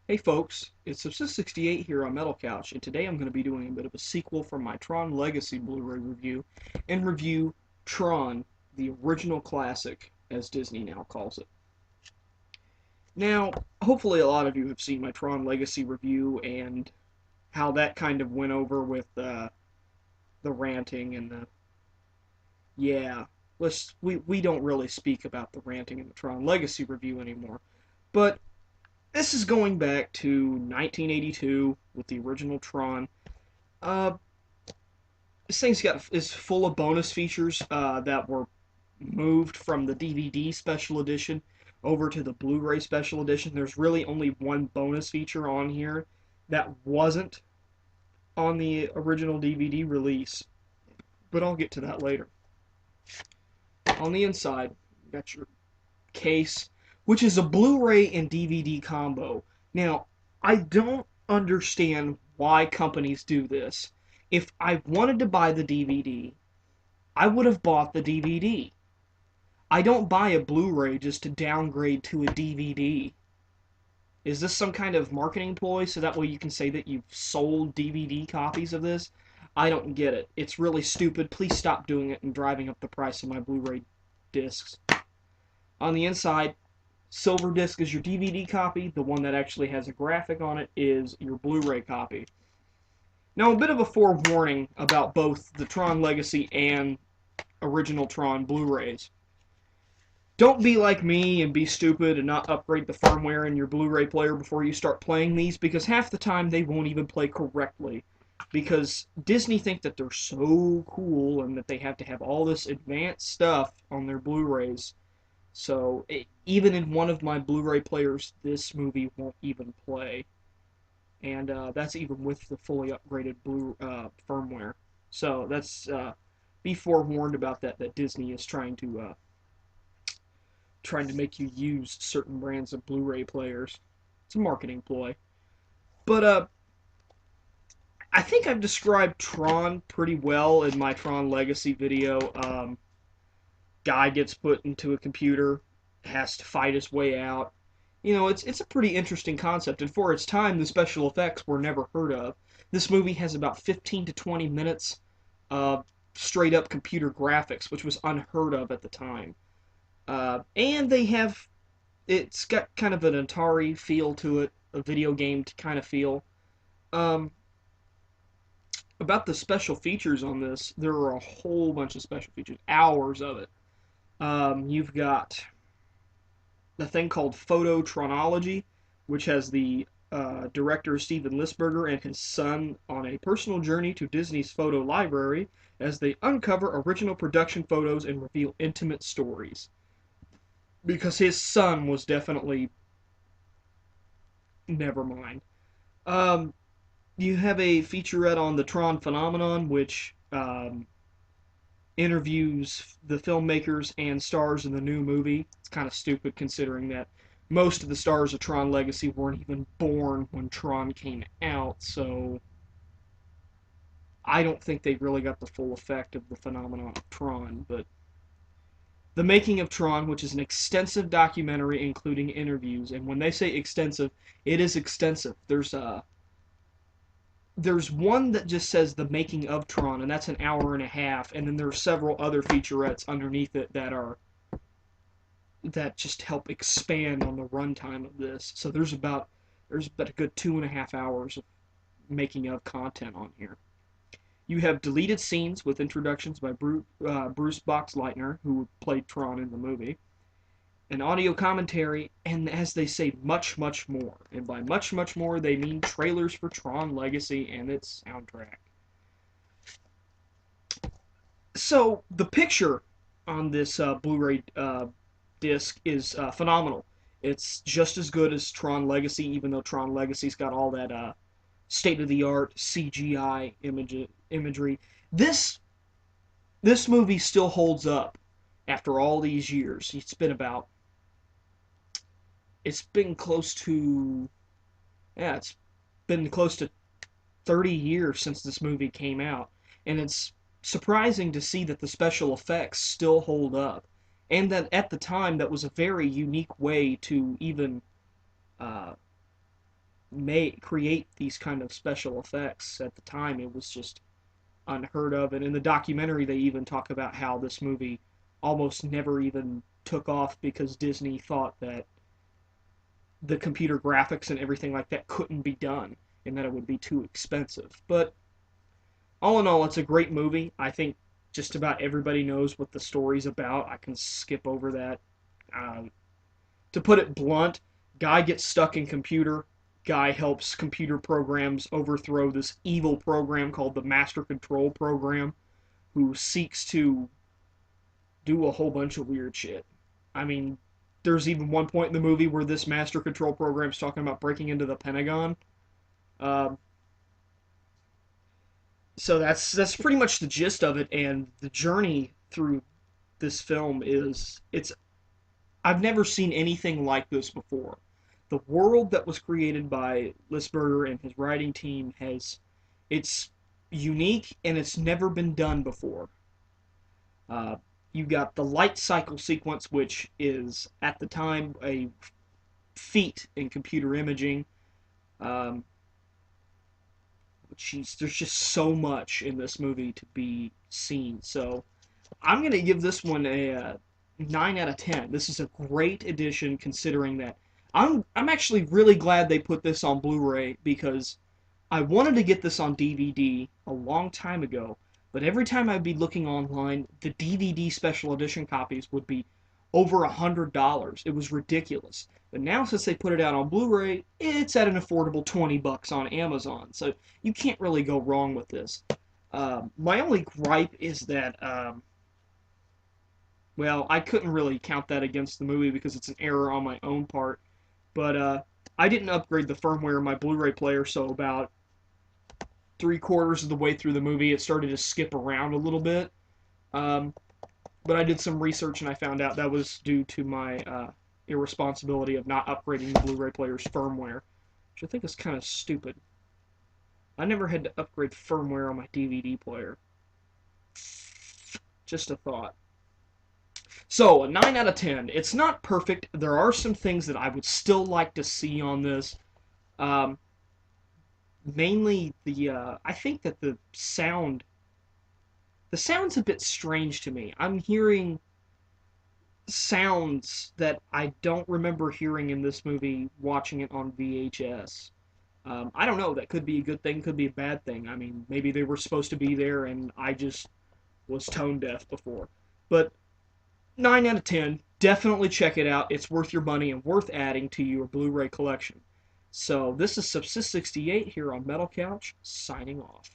Hey folks, it's Subsist68 here on Metal Couch, and today I'm going to be doing a bit of a sequel from my Tron Legacy Blu-ray review, and review Tron, the original classic, as Disney now calls it. Now, hopefully a lot of you have seen my Tron Legacy review, and how that kind of went over with the ranting and the... Yeah, we don't really speak about the ranting in the Tron Legacy review anymore, but this is going back to 1982 with the original Tron. Uh, this is full of bonus features that were moved from the DVD special edition over to the Blu-ray special edition. There's really only one bonus feature on here that wasn't on the original DVD release, but I'll get to that later. On the inside, you got your case, which is a Blu-ray and DVD combo. Now, I don't understand why companies do this. If I wanted to buy the DVD, I would have bought the DVD. I don't buy a Blu-ray just to downgrade to a DVD. Is this some kind of marketing ploy so that way you can say that you've sold DVD copies of this? I don't get it. It's really stupid. Please stop doing it and driving up the price of my Blu-ray discs. On the inside, silver disc is your DVD copy. The one that actually has a graphic on it is your Blu-ray copy. Now, a bit of a forewarning about both the Tron Legacy and original Tron Blu-rays. Don't be like me and be stupid and not upgrade the firmware in your Blu-ray player before you start playing these, because half the time they won't even play correctly. Because Disney think that they're so cool and that they have to have all this advanced stuff on their Blu-rays. So, even in one of my Blu-ray players, this movie won't even play. And that's even with the fully upgraded firmware. So, be forewarned about that Disney is trying to make you use certain brands of Blu-ray players. It's a marketing ploy. But, I think I've described Tron pretty well in my Tron Legacy video. Guy gets put into a computer, has to fight his way out. You know, it's a pretty interesting concept, and for its time, the special effects were never heard of. This movie has about 15 to 20 minutes of straight-up computer graphics, which was unheard of at the time. And it's got kind of an Atari feel to it, a video game kind of feel. Um, about the special features on this, there are a whole bunch of special features, hours of it. You've got a thing called Phototronology, which has the director Steven Lisberger and his son on a personal journey to Disney's photo library as they uncover original production photos and reveal intimate stories. Because his son was definitely... Never mind. You have a featurette on the Tron phenomenon, which interviews the filmmakers and stars in the new movie. It's kind of stupid considering that most of the stars of Tron Legacy weren't even born when Tron came out, so I don't think they really got the full effect of the phenomenon of Tron. But The Making of Tron, which is an extensive documentary including interviews, and when they say extensive, it is extensive. There's one that just says The Making of Tron, and that's an hour and a half, and then there's several other featurettes underneath it that just help expand on the runtime of this. So there's about a good 2.5 hours of making of content on here. You have deleted scenes with introductions by Bruce Boxleitner, who played Tron in the movie, an audio commentary, and as they say, much, much more. And by much, much more, they mean trailers for Tron Legacy and its soundtrack. So, the picture on this Blu-ray disc is phenomenal. It's just as good as Tron Legacy, even though Tron Legacy's got all that state-of-the-art CGI imagery. This movie still holds up after all these years. It's been close to 30 years since this movie came out, and it's surprising to see that the special effects still hold up, and that at the time that was a very unique way to even create these kind of special effects at the time. It was just unheard of. And in the documentary, they even talk about how this movie almost never even took off because Disney thought that the computer graphics and everything like that couldn't be done and that it would be too expensive. But all in all, it's a great movie. I think just about everybody knows what the story's about. I can skip over that. Um, to put it blunt, guy gets stuck in computer. Guy helps computer programs overthrow this evil program called the Master Control Program, who seeks to do a whole bunch of weird shit. I mean, there's even one point in the movie where this Master Control Program's talking about breaking into the Pentagon. Um, so that's pretty much the gist of it, and the journey through this film is it's I've never seen anything like this before. The world that was created by Lisberger and his writing team it's unique and it's never been done before. Uh, you got the light cycle sequence, which is at the time a feat in computer imaging. Um, there's just so much in this movie to be seen. So I'm gonna give this one a 9 out of 10. This is a great addition, considering that I'm actually really glad they put this on Blu Ray because I wanted to get this on DVD a long time ago, but every time I'd be looking online, the DVD special edition copies would be over $100. It was ridiculous. But now, since they put it out on Blu-ray, it's at an affordable $20 on Amazon. So you can't really go wrong with this. My only gripe is that, well, I couldn't really count that against the movie because it's an error on my own part. But I didn't upgrade the firmware in my Blu-ray player, so about 3/4 of the way through the movie, it started to skip around a little bit. But I did some research and I found out that was due to my irresponsibility of not upgrading the Blu-ray player's firmware, which I think is kind of stupid. I never had to upgrade firmware on my DVD player. Just a thought. So, a 9 out of 10. It's not perfect. There are some things that I would still like to see on this. Um, Mainly I think that the sound's a bit strange to me. I'm hearing sounds that I don't remember hearing in this movie watching it on VHS. I don't know, that could be a good thing, could be a bad thing. I mean, maybe they were supposed to be there and I just was tone deaf before. But 9 out of 10, definitely check it out. It's worth your money and worth adding to your Blu-ray collection. So this is Subsist 68 here on Metal Couch, signing off.